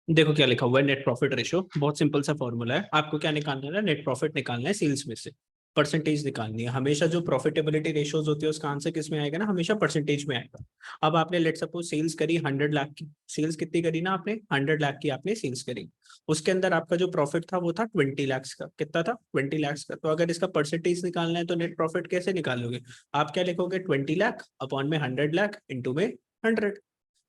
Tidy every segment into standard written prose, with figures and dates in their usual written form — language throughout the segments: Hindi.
देखो क्या लिखा हुआ है, नेट प्रॉफिट रेशियो बहुत सिंपल सा फॉर्मूला है। आपको क्या निकालना है, नेट प्रॉफिट निकालना है सेल्स में से, परसेंटेज निकालनी है। हमेशा जो प्रॉफिटेबिलिटी रेशियोज होती है उसका आंसर किस में आएगा ना, हमेशा परसेंटेज में आएगा। अब आपने लेट सपोज सेल्स करी 100 लाख की, सेल्स कितनी करी ना आपने, 100 लाख की आपने सेल्स करी। उसके अंदर आपका जो प्रॉफिट था वो था 20 लाख का। कितना था, 20 लाख का। तो अगर इसका परसेंटेज निकालना है तो नेट प्रॉफिट कैसे निकालोगे, आप क्या लिखोगे, 20 लाख अपॉन में 100 लाख इंटू में 100।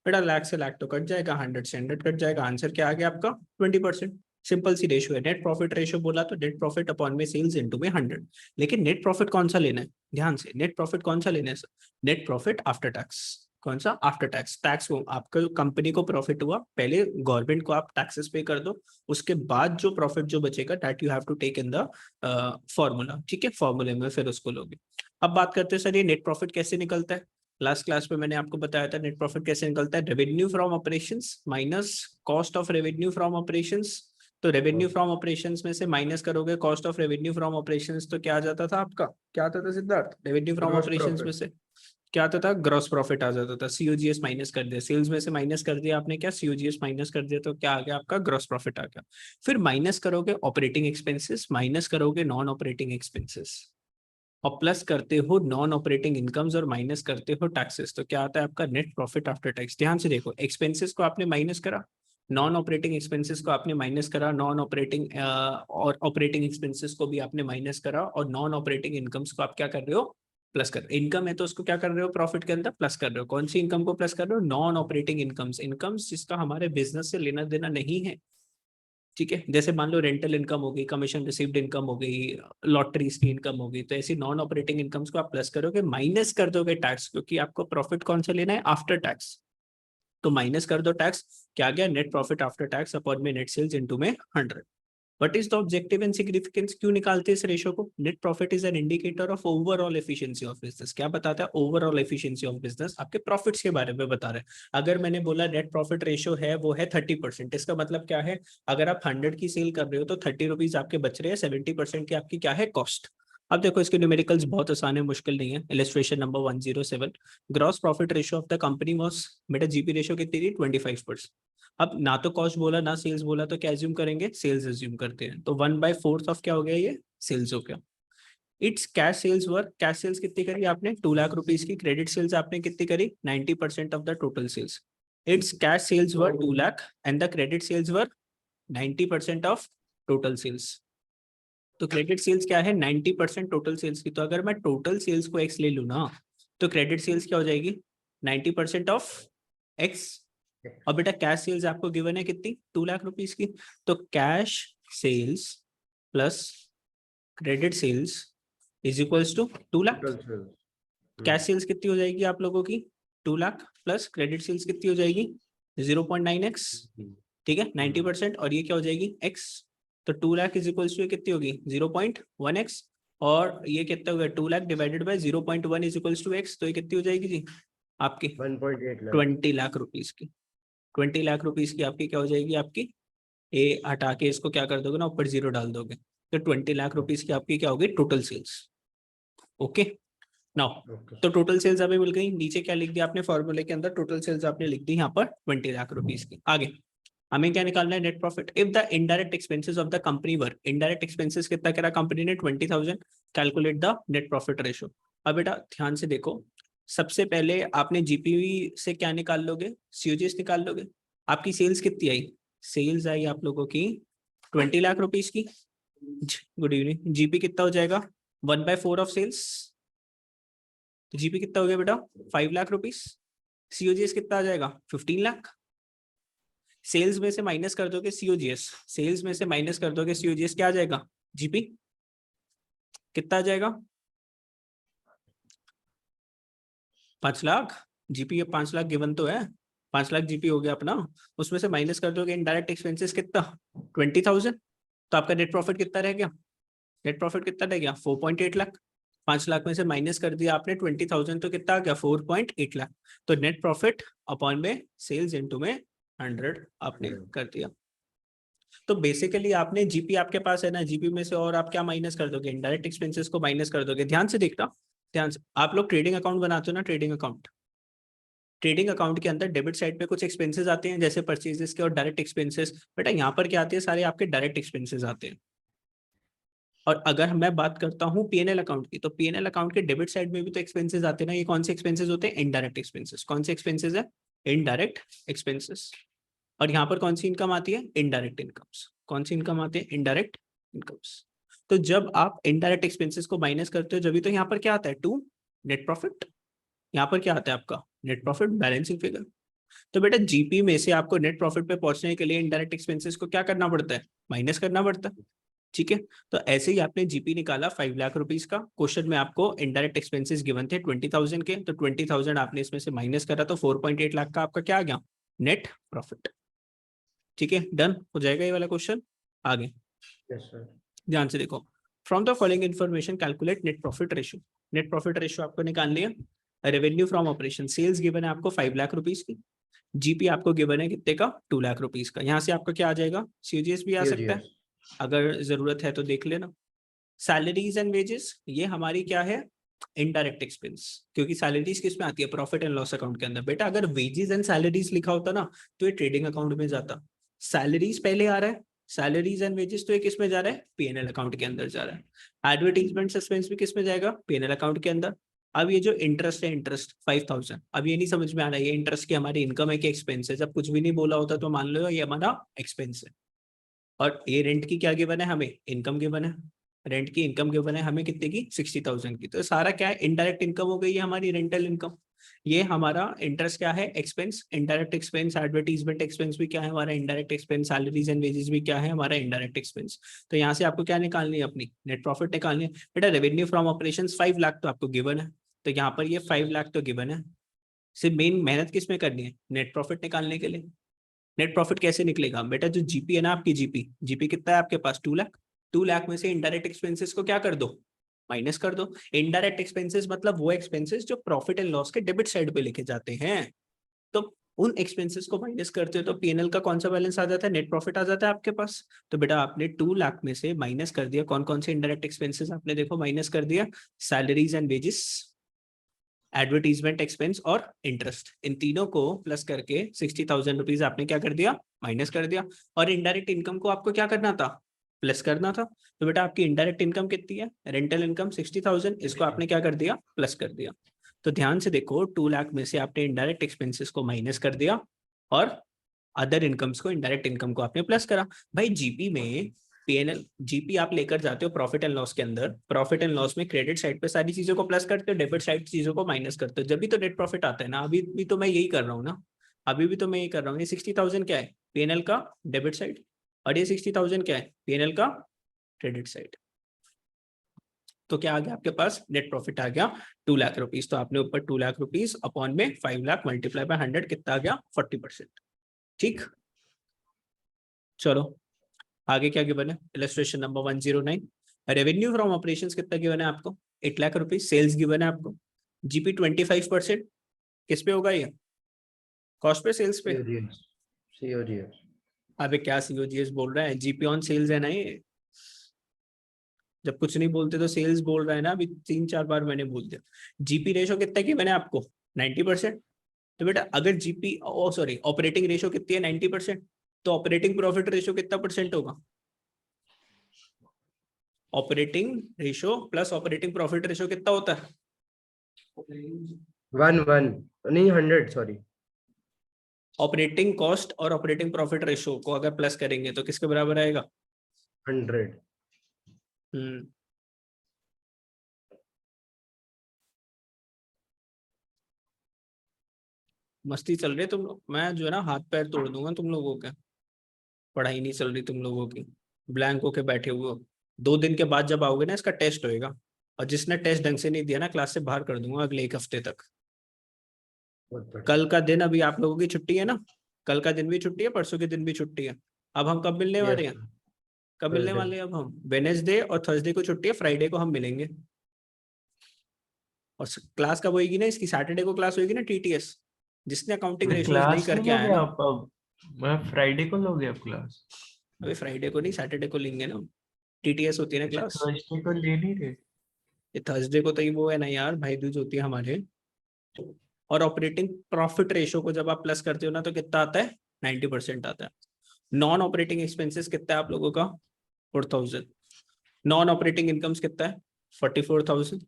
बेटा लाख से लाख तो कट जाएगा, 100 से 100 कट जाएगा, आंसर क्या आ गया आपका 20%। सिंपल सी रेशियो है। नेट प्रॉफिट रेशियो बोला तो नेट प्रॉफिट अपॉन में सेल्स इनटू में 100। लेकिन नेट प्रॉफिट कौन सा लेना है, ध्यान से, नेट प्रॉफिट कौन सा लेना है sir, net profit after tax. कौन सा, आफ्टर टैक्स। टैक्स को आपका कंपनी को प्रॉफिट हुआ, पहले गवर्नमेंट को आप टैक्सेस पे कर दो, उसके बाद जो प्रॉफिट जो बचेगा that you have to take in the formula. ठीक है, फॉर्मूले में फिर उसको लोगे। अब बात करते हैं सर ये नेट प्रॉफिट कैसे निकलता है। लास्ट क्लास में मैंने आपको बताया था नेट प्रॉफिट कैसे निकलता है, revenue from operations minus cost of revenue from operations. तो रेवेन्यू फ्रॉम ऑपरेशंस में से माइनस करोगे cost of revenue from operations, तो क्या आ जाता था आपका, क्या आता था Siddharth, revenue from gross operations में प्रॉफिट। से क्या आता था, ग्रॉस प्रॉफिट आ जाता था। सीओजीएस माइनस कर दिया, सेल्स में से माइनस कर दिया आपने, क्या सीओजीएस माइनस कर दिया, तो क्या आ गया आपका, ग्रॉस प्रॉफिट आ गया। फिर माइनस करोगे ऑपरेटिंग एक्सपेंसेस, माइनस करोगे नॉन ऑपरेटिंग एक्सपेंसेस, और प्लस करते हो नॉन ऑपरेटिंग इनकम्स और माइनस करते हो टैक्सेस, तो क्या आता है आपका नेट प्रॉफिट आफ्टर टैक्स। ध्यान से देखो, एक्सपेंसेस को आपने माइनस करा, नॉन ऑपरेटिंग एक्सपेंसेस को आपने माइनस करा, नॉन ऑपरेटिंग और ऑपरेटिंग एक्सपेंसेस को भी आपने माइनस करा, और नॉन ऑपरेटिंग इनकम्स को आप क्या कर रहे हो, प्लस कर। इनकम है तो उसको क्या कर रहे हो, प्रॉफिट के अंदर प्लस कर रहे हो। कौन सी इनकम को प्लस कर रहे हो, नॉन ऑपरेटिंग इनकम्स, इनकम्स जिसका हमारे बिजनेस से लेना देना नहीं है। ठीक है, जैसे मान लो रेंटल इनकम हो गई, कमीशन रिसीव्ड इनकम हो गई, लॉटरीज की इनकम हो गई, तो ऐसी नॉन ऑपरेटिंग इनकम्स को आप प्लस करोगे, माइनस कर दोगे टैक्स, क्योंकि आपको प्रॉफिट कौन सा लेना है, आफ्टर टैक्स। तो माइनस कर दो टैक्स, क्या गया, net profit after tax upon में नेट सेल्स इनटू में 100। What is the objective and significance, क्यों निकालते हैं इस रेशियो को। Net profit is an indicator of overall efficiency of business. क्या बताता है, ओवरऑल एफिशिएंसी ऑफ बिजनेस, आपके प्रॉफिट्स के बारे में बता रहे हैं। अगर मैंने बोला नेट प्रॉफिट रेशियो है वो है 30%, इसका मतलब क्या है, अगर आप 100 की सेल कर रहे हो तो 30 रुपीज आपके बच रहे हैं, 70% की आपकी क्या है, कॉस्ट। अब देखो इसके न्यूमेरिकल्स बहुत आसान है, मुश्किल नहीं है। Illustration number 107, gross profit ratio of the company was, बेटा जीपी रेशियो कितनी थी, 25%। अब ना तो कॉस्ट बोला ना सेल्स बोला, तो क्या एज्यूम करेंगे, सेल्स एज्यूम करते हैं। तो 1/4 ऑफ क्या हो गया, ये सेल्स हो गया। It's cash sales were, cash sales कितनी करी आपने, 2 लाख रुपीज की। क्रेडिट सेल्स आपने कितनी करी, 90% of the total sales. It's cash sales were 2 lakh and the credit sales were 90% of total sales. तो क्रेडिट सेल्स क्या है, 90% टोटल सेल्स की। तो अगर मैं टोटल सेल्स को एक्स ले लू ना, तो क्रेडिट सेल्स क्या हो जाएगी, 90% ऑफ एक्स। और बेटा कैश सेल्स आपको गिवन है कितनी, 2 लाख रुपीज की। तो cash sales plus credit sales is equals to 2 lakh. Total sales. Cash sales कितनी हो जाएगी आप लोगों की, 2 लाख, प्लस क्रेडिट सेल्स कितनी हो जाएगी, 0.9x। ठीक है, 90%, और ये क्या हो जाएगी, x। तो 2 लाख इज इक्वल्स टू कितनी होगी, 0.1x। और ये कितना होगा, 2 lakh divided by 0.1 is equals to x, तो ये कितनी हो जाएगी जी आपकी, 1.8 लाख। 20 लाख रुपीज की। 20 लाख रुपीज की आपकी क्या हो जाएगी, आपकी ए हटा के इसको क्या कर दोगे ना, ऊपर जीरो डाल दोगे, तो 20 लाख रुपीज की आपकी क्या होगी, टोटल सेल्स। ओके नाउ, तो टोटल सेल्स अभी मिल गई। नीचे क्या लिख दिया आपने फॉर्मूले के अंदर, टोटल सेल्स आपने लिख दी यहाँ पर 20 लाख रुपीज की। आगे हमें क्या निकालना है, net profit. If the indirect expenses of the company were, indirect expenses कितना करा कंपनी ने, 20,000, calculate the net profit ratio. अब बेटा ध्यान से देखो, सबसे पहले आपने जीपीवी से क्या निकाल लोगे, सीओजीएस निकाल लोगे। आपकी सेल्स कितनी आई, सेल्स आई आप लोगों की 20 लाख रुपीज की। Good evening. जीपी कितना हो जाएगा, 1/4 ऑफ सेल्स। तो जीपी कितना हो गया बेटा, 5 लाख रुपीज। सीओजीएस कितना आ जाएगा, 15 लाख। सेल्स में से माइनस कर दोगे सीओजीएस, सेल्स में से माइनस कर दोगे सीओजीएस, क्या आ जाएगा, जीपी कितना आ जाएगा, 5 लाख। जीपी ये 5 लाख गिवन तो है, 5 लाख जीपी हो गया अपना। उसमें से माइनस कर दोगे इनडायरेक्ट एक्सपेंसेस कितना, 20,000। तो आपका नेट प्रॉफिट कितना रह गया, नेट प्रॉफिट कितना रह गया, 4.8 लाख। 5 लाख में से माइनस कर दिया आपने 20,000, तो कितना आ गया, 4.8 लाख। तो नेट प्रॉफिट अपॉन में सेल्स इनटू में 100 आपने कर दिया। तो बेसिकली आपने जीपी आपके पास है ना, जीपी में से और आप क्या माइनस कर दोगे, इनडायरेक्ट एक्सपेंसेस को माइनस कर दोगे। ध्यान से देखना, ध्यान से। आप लोग ट्रेडिंग अकाउंट बनाते हो ना, ट्रेडिंग अकाउंट, ट्रेडिंग अकाउंट के अंदर डेबिट साइड पे कुछ एक्सपेंसेस आते हैं जैसे परचेजेस के और डायरेक्ट एक्सपेंसेस। बेटा यहाँ पर क्या आते हैं, सारे आपके डायरेक्ट एक्सपेंसेस आते हैं। और अगर मैं बात करता हूँ पीएनएल अकाउंट की, तो पीएनएल अकाउंट के डेबिट साइड में भी तो एक्सपेंसेस आते हैं ना। ये कौन से एक्सपेंसेस होते हैं? Indirect expenses. कौन से एक्सपेंसेस है? Indirect expenses. और यहाँ पर कौन सी इनकम आती है? Indirect incomes. कौन सी इनकम आती है? Indirect incomes. तो जब आप इनडायरेक्ट एक्सपेंसेस को माइनस करते हो जब तो यहाँ पर क्या आता है? To net profit. यहाँ पर क्या आता है आपका? Net profit, balancing figure. तो बेटा जीपी में से आपको नेट प्रॉफिट पे पहुंचने के लिए इनडायरेक्ट एक्सपेंसेस को क्या करना पड़ता है? माइनस करना पड़ता है। ठीक है, तो ऐसे ही आपने जीपी निकाला 5 लाख रुपीस का। क्वेश्चन में आपको इनडायरेक्ट एक्सपेंसेस गिवन थे 20,000 के, तो 20,000 आपने इसमें से माइनस करा तो 4.8 लाख का आपका क्या आ गया? Net profit. ठीक है, डन हो जाएगा ये वाला क्वेश्चन। आगे यस सर। ध्यान से देखो, from the following information calculate net profit ratio. Net profit ratio आपको निकाल लिया। Revenue from operation, sales given है आपको 5 लाख रुपीस की, जीपी आपको गिवन है कितने का? 2 लाख रुपीस का। यहाँ से आपका क्या आ जाएगा? सीजीएस भी आ सकता है, अगर जरूरत है तो देख लेना। सैलरीज एंड वेजेस, ये हमारी क्या है? इनडायरेक्ट एक्सपेंस, क्योंकि सैलरीज किस में आती है? प्रॉफिट एंड लॉस अकाउंट के अंदर। बेटा अगर वेजेस एंड सैलरीज लिखा होता ना तो ये ट्रेडिंग अकाउंट में जाता। सैलरीज पहले आ रहा है, सैलरीज एंड वेजेस तो ये किस में जा रहा है? पीएनएल अकाउंट के अंदर जा रहा है। एडवर्टीजमेंट सस्पेंस भी किस में जाएगा? पीएनएल अकाउंट के अंदर। अब ये जो इंटरेस्ट है, इंटरेस्ट 5,000, अब ये नहीं समझ में आ रहा है ये इंटरेस्ट की हमारी इनकम है कि एक्सपेंस है? जब कुछ भी नहीं बोला होता तो मान लो ये हमारा एक्सपेंस है। और ये रेंट की क्या गिवन है? हमें इनकम गिवन है। रेंट की इनकम गिवन है हमें कितने की? 60,000 की। तो सारा क्या है? इनडायरेक्ट इनकम हो गई है हमारी, रेंटल इनकम। ये हमारा इंटरेस्ट क्या है? Expense, indirect expense. Advertisement expense भी क्या है? हमारा indirect expense. Salaries and wages भी क्या है? हमारा इनडायरेक्ट एक्सपेंस। तो यहाँ से आपको क्या निकालनी है? अपनी नेट प्रॉफिट निकालनी है। बेटा रेवेन्यू फ्रॉम ऑपरेशन 5 लाख तो आपको गिवन है, तो यहाँ पर ये 5 लाख तो गिवन है। सिर्फ मेन मेहनत किस में करनी है? नेट प्रॉफिट निकालने के लिए। नेट प्रॉफिट कैसे निकलेगा? बेटा जो जीपी है ना आपकी, जीपी जीपी कितना है आपके पास? 2 लाख। 2 लाख में से इनडायरेक्ट एक्सपेंसेस को क्या कर दो? माइनस कर दो। इनडायरेक्ट एक्सपेंसेस मतलब वो एक्सपेंसेस जो प्रॉफिट एंड लॉस के डेबिट साइड पे लिखे जाते हैं। तो उन एक्सपेंसेस को माइनस करते हो तो पीएनएल का कौन सा बैलेंस आ जाता है? नेट प्रॉफिट आ जाता है आपके पास। तो बेटा आपने 2 लाख में से माइनस कर दिया कौन कौन से इनडायरेक्ट एक्सपेंसेस? आपने देखो माइनस कर दिया salaries and wages, advertisement expense और इंटरेस्ट। इन तीनों को प्लस करके 60,000 रुपीज आपने क्या कर दिया? माइनस कर दिया। और इनडायरेक्ट इनकम को आपको क्या करना था? प्लस करना था। तो बेटा आपकी इनडायरेक्ट इनकम कितनी है? रेंटल इनकम 60,000, इसको आपने क्या कर दिया? प्लस कर दिया। तो ध्यान से देखो 2 लाख में से आपने इनडायरेक्ट एक्सपेंसेस को माइनस कर दिया और अदर इनकम्स को, इनडायरेक्ट इनकम को आपने प्लस करा। भाई जीपी में पीएनएल, जीपी आप लेकर जाते हो प्रॉफिट एंड लॉस के अंदर, प्रॉफिट एंड लॉस में क्रेडिट साइड पे सारी चीजों को प्लस करते हो, डेबिट साइड चीजों को माइनस करते हो, जब भी तो नेट प्रॉफिट आता है ना। अभी भी तो मैं यही कर रहा हूँ ना, अभी भी तो मैं यही कर रहा हूँ। ये 60,000 क्या है? पीएनएल का डेबिट साइड, और ये 60,000 क्या है? पीएनएल का क्रेडिट साइड। तो क्या आ गया आपके पास? नेट प्रॉफिट आ गया 2 लाख रुपीज। तो आपने ऊपर 2 लाख रुपीज अपॉन में 5 लाख मल्टीप्लाई बाय 100 कितना आ गया? 40%। ठीक, चलो आगे क्या गिवन है? Illustration number 109। Revenue from operations कितना गिवन है आपको? 8 लाख रुपीज। सेल्स गिवन है आपको। जीपी 25%। किस पे होगा ये? कॉस्ट पे, सेल्स पे? सीओजीएस। अबे क्या सीओजीएस बोल रहा है? जीपी ऑन सेल्स है ना ये। जब कुछ नहीं बोलते तो सेल्स बोल रहा है ना। अभी 3-4 बार मैंने बोल दिया। जीपी रेशो कितना की मैंने आपको? 90%। तो बेटा अगर जीपी सॉरी ऑपरेटिंग रेशो कितनी है? 90%। तो ऑपरेटिंग प्रॉफिट रेशो कितना परसेंट होगा? Operating ratio plus operating profit ratio कितना होता है? 1 नहीं 100 सॉरी। ऑपरेटिंग कॉस्ट और ऑपरेटिंग प्रॉफिट रेशो को अगर प्लस करेंगे तो किसके बराबर आएगा? 100। मस्ती चल रही है तुम लोग। मैं जो है ना हाथ पैर तोड़ दूंगा तुम लोगों के। पढ़ाई नहीं चल रही तुम लोगों की, ब्लैंक होके बैठे हुए हो। 2 दिन के बाद जब आओगे ना इसका टेस्ट होएगा, और जिसने टेस्ट ढंग से नहीं दिया ना क्लास से बाहर कर दूंगा अगले 1 हफ्ते तक। कल का दिन, अभी आप लोगों की छुट्टी है ना, कल का दिन भी छुट्टी है, परसों के दिन भी छुट्टी है। अब हम कब मिलने वाले हैं? कब मिलने वाले हैं अब हम? वेडनेसडे और थर्सडे को छुट्टी है, फ्राइडे को हम मिलेंगे। और क्लास कब होगी ना इसकी? सैटरडे को क्लास होगी ना टीटीएस। जिसने अकाउंटिंग रेशियोज नहीं क्लास नहीं करके आया लोगे ना, आप अब? मैं फ्राइडे को लोगे अब क्लास? अभी फ्राइडे को नहीं सैटरडे को लेंगे ना, टीटीएस होती है ना क्लास। थर्सडे को ले नहीं रहे? ये थर्सडे को तो ही वो है ना यार, भाई दूज होती है हमारे। और ऑपरेटिंग प्रॉफिट रेशो को जब आप प्लस करते हो ना तो कितना आता है 90% आता है। नॉन ऑपरेटिंग एक्सपेंसेस कितना है आप लोगों का 4000। नॉन ऑपरेटिंग इनकम्स कितना है 44,000।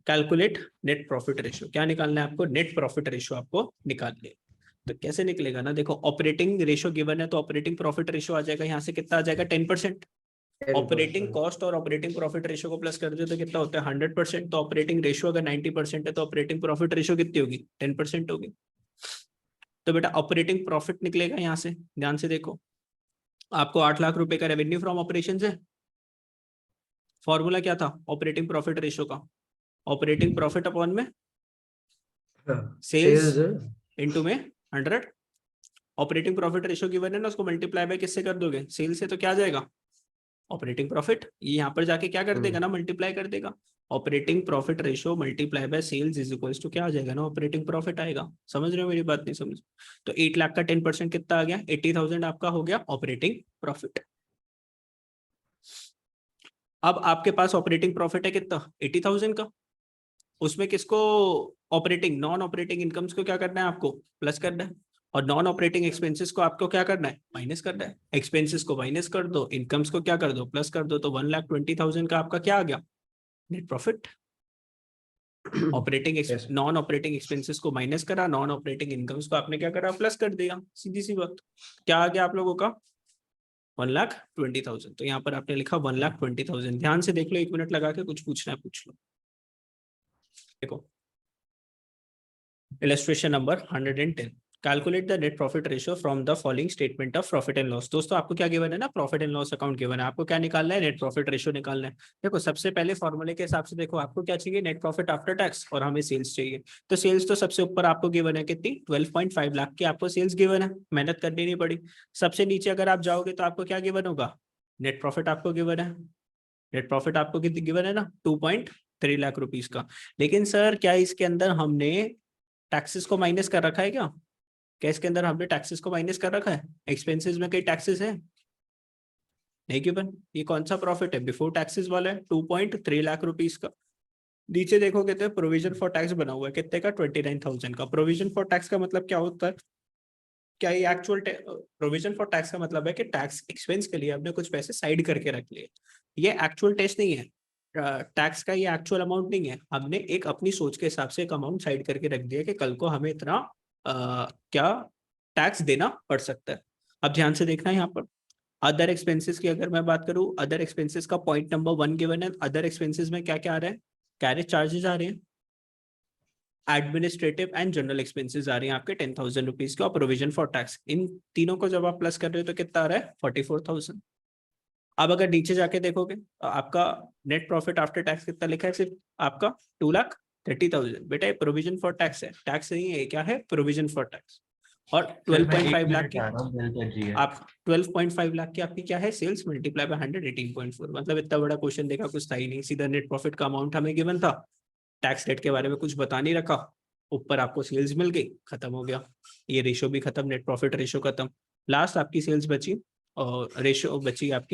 कैलकुलेट नेट प्रॉफिट रेशियो, क्या निकालना है आपको, नेट प्रॉफिट रेशियो आपको निकालनी है। तो कैसे निकलेगा ना, देखो ऑपरेटिंग रेशियो गिवन है तो ऑपरेटिंग प्रॉफिट रेशियो आ जाएगा, यहाँ से कितना आ जाएगा 10%। ऑपरेटिंग कॉस्ट और ऑपरेटिंग प्रॉफिट रेशियो को प्लस कर दो तो कितना होता है 100%। तो ऑपरेटिंग रेशियो अगर 90% है तो ऑपरेटिंग प्रॉफिट रेशियो कितनी होगी 10% होगी। तो बेटा ऑपरेटिंग प्रॉफिट निकलेगा यहाँ से, ध्यान से देखो, आपको 8 लाख रुपए का रेवेन्यू फ्रॉम ऑपरेशन है। फॉर्मूला क्या था ऑपरेटिंग प्रॉफिट रेशियो का, ऑपरेटिंग प्रॉफिट अपॉन में सेल्स इनटू में 100। ऑपरेटिंग प्रॉफिट रेशियो गिवन है ना, उसको मल्टीप्लाई बाय किससे कर दोगे, सेल्स से, तो क्या आ जाएगा ऑपरेटिंग प्रॉफिट। ये यहाँ पर जाके क्या कर देगा ना, मल्टीप्लाई कर देगा। Operating profit ratio multiply by sales is equals to क्या आ जाएगा ना, ऑपरेटिंग प्रॉफिट आएगा। समझ रहे हो मेरी बात, नहीं समझ? तो 8 लाख का 10% कितना आ गया 80,000 आपका हो गया ऑपरेटिंग प्रॉफिट। अब आपके पास ऑपरेटिंग प्रॉफिट है कितना 80,000 का, उसमें किसको ऑपरेटिंग नॉन ऑपरेटिंग इनकम्स को क्या करना है आपको प्लस करना है, और नॉन ऑपरेटिंग एक्सपेंसेस को आपको क्या करना है माइनस करना है। एक्सपेंसेस को माइनस कर दो, इनकम्स को क्या कर दो प्लस कर दो, तो 1,20,000 का आपका क्या आ गया net profit. Operating non operating expenses को माइनस करा, नॉन ऑपरेटिंग इनकम्स को आपने क्या करा प्लस कर दिया, सीधी सी बात। क्या आ गया आप लोगों का 1,20,000। तो यहाँ पर आपने लिखा 1,20,000। ध्यान से देख लो, 1 मिनट लगा के, कुछ पूछना है पूछ लो। देखो illustration number 110, calculate the net profit ratio from the following statement of profit and loss. दोस्तों आपको क्या गिवन है ना, profit and loss account given है, आपको क्या निकालना है नेट प्रॉफिट रेशियो निकालना है। देखो सबसे पहले फॉर्मूले के हिसाब से देखो आपको क्या चाहिए नेट प्रॉफिट आफ्टर टैक्स, और हमें सेल्स चाहिए। तो सेल्स तो सबसे ऊपर आपको गिवन है कितनी 12.5 लाख की आपको सेल्स गिवन है, मेहनत करनी नहीं पड़ी। सबसे नीचे अगर आप जाओगे तो आपको क्या गिवन होगा, नेट प्रॉफिट आपको गिवन है। नेट प्रॉफिट आपको कितनी गिवन है ना 2.3 लाख रुपीस का। लेकिन सर क्या इसके अंदर हमने टैक्सेस को माइनस कर रखा है क्या, क्या इसके अंदर हमने टैक्सेस को माइनस कर रखा है, एक्सपेंसेस में कई टैक्सेस है नहीं गिवन। ये कौन सा प्रॉफिट है बिफोर टैक्सेस वाला है 2.3 लाख रुपीस का। नीचे देखोगे तो प्रोविजन फॉर टैक्स बना हुआ है कितने का 29,000 का। प्रोविजन फॉर टैक्स का मतलब क्या होता है, क्या ये एक्चुअल प्रोविजन फॉर टैक्स का मतलब है कि टैक्स एक्सपेंस के लिए हमने कुछ पैसे साइड करके रख लिए। ये एक्चुअल टेस्ट नहीं है, टैक्स का ये एक्चुअल अमाउंट नहीं है, हमने एक अपनी सोच के हिसाब से एक अमाउंट साइड करके रख दिया कि कल को हमें इतना क्या टैक्स देना पड़ सकता है। अब ध्यान से देखना यहाँ पर अदर एक्सपेंसेस की अगर मैं बात करूं, अदर एक्सपेंसेस का पॉइंट नंबर 1 गिवन है। अदर एक्सपेंसेस में क्या क्या आ रहा है, कैरेज चार्जेस आ रहे हैं, एडमिनिस्ट्रेटिव एंड जनरल एक्सपेंसेस आ रही हैं आपके 10,000 रुपीज के, और प्रोविजन फॉर टैक्स। इन तीनों को जब आप प्लस कर रहे हो तो कितना आ रहा है 44,000। अब अगर नीचे जाके देखोगे तो आपका नेट प्रॉफिट आफ्टर टैक्स कितना लिखा है, सिर्फ आपका 2,30,000। बेटा ये प्रोविजन फॉर टैक्स है, टैक्स नहीं है, क्या है प्रोविजन फॉर टैक्स। और 12.5 लाख की आप 12.5 लाख की आपकी क्या है सेल्स, मल्टीप्लाई बाय 100 18.4। मतलब इतना बड़ा क्वेश्चन देखा कुछ था ही नहीं, सीधा नेट प्रॉफिट का अमाउंट हमें गिवन था, टैक्स रेट के बारे में कुछ बता नहीं रखा, ऊपर आपको सेल्स मिल गई, खत्म हो गया। ये रेशियो भी खत्म, नेट प्रॉफिट रेशियो खत्म। लास्ट आपकी सेल्स बची और रेशियो बची आपकी